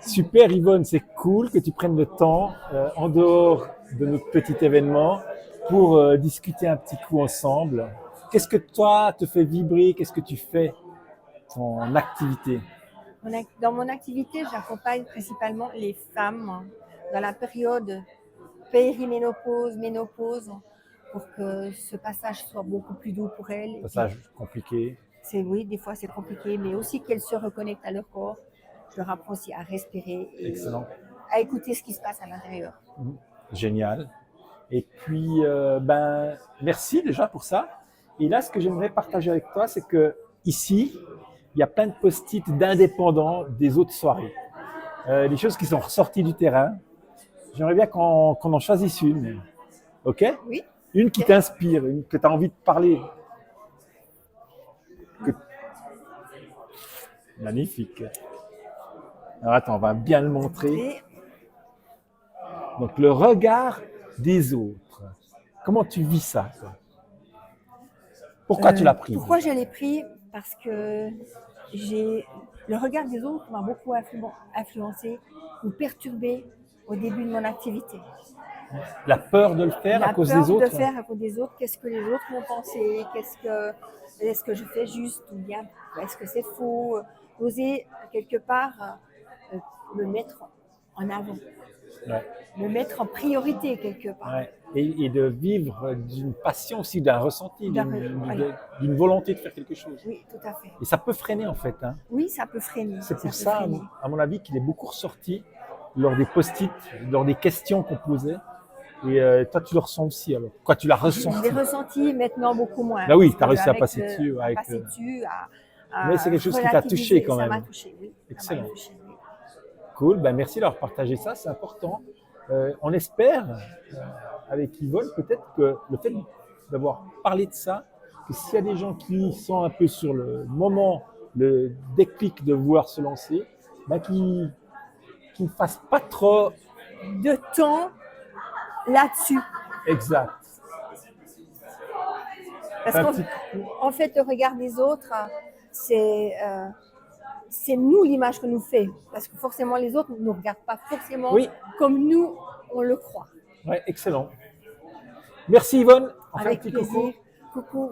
Super Yvonne, c'est cool que tu prennes le temps en dehors de notre petit événement pour discuter un petit coup ensemble. Qu'est-ce que toi te fait vibrer? Qu'est-ce que tu fais en activité? Dans mon activité, j'accompagne principalement les femmes dans la période périménopause, ménopause, pour que ce passage soit beaucoup plus doux pour elles. Et puis, Passage compliqué. oui, des fois c'est compliqué, mais aussi qu'elles se reconnectent à leur corps. Je leur apprends aussi à respirer et Excellent. à écouter ce qui se passe à l'intérieur. Génial. Et puis, merci déjà pour ça. Et là, ce que j'aimerais partager avec toi, c'est que ici, il y a plein de post-it d'indépendants des autres soirées. Des choses qui sont ressorties du terrain. J'aimerais bien qu'on en choisisse une. OK? Oui. Une qui t'inspire, une que tu as envie de parler. Que- Magnifique. Alors attends, on va bien le montrer. Et Donc, le regard des autres. Comment tu vis ça, toi? Pourquoi tu l'as pris? pourquoi je l'ai pris? Parce que le regard des autres m'a beaucoup influencé ou perturbé au début de mon activité. La peur de le faire à La cause peur des de autres? faire à cause des autres, qu'est-ce que les autres vont penser, est-ce que je fais juste ou bien est-ce que c'est faux, oser quelque part me mettre en avant, Ouais. me mettre en priorité quelque part. Ouais. Et de vivre d'une passion aussi, d'un ressenti, Voilà. d'une volonté de faire quelque chose. Oui, tout à fait. Et ça peut freiner en fait. Hein. Oui, ça peut freiner. C'est pour peut ça, freiner. à mon avis, qu'il est beaucoup ressorti lors des post-it, lors des questions qu'on posait. Et toi, tu le ressens aussi alors. Quoi, tu l'as Je ressenti? l'ai ressenti maintenant beaucoup moins. Bah oui, tu as Parce réussi à qu'avec passer dessus. à passer dessus, Mais c'est quelque chose qui t'a touché relativiser, quand ça m'a même. touché, oui. Ça m'a Excellent. touché, oui. Cool, ben merci d'avoir partagé ça, c'est important. On espère, avec Yvonne, peut-être que le fait d'avoir parlé de ça, que s'il y a des gens qui sont un peu sur le moment, le déclic de vouloir se lancer, ben qui ne fassent pas trop De temps là-dessus. exact. Parce Un qu'en petit- en fait, le regard des autres, c'est nous l'image que nous fait. Parce que forcément, les autres ne nous regardent pas forcément Oui, comme nous, on le croit. ouais, excellent. Merci Yvonne, on fait un Avec petit plaisir. coucou. Coucou.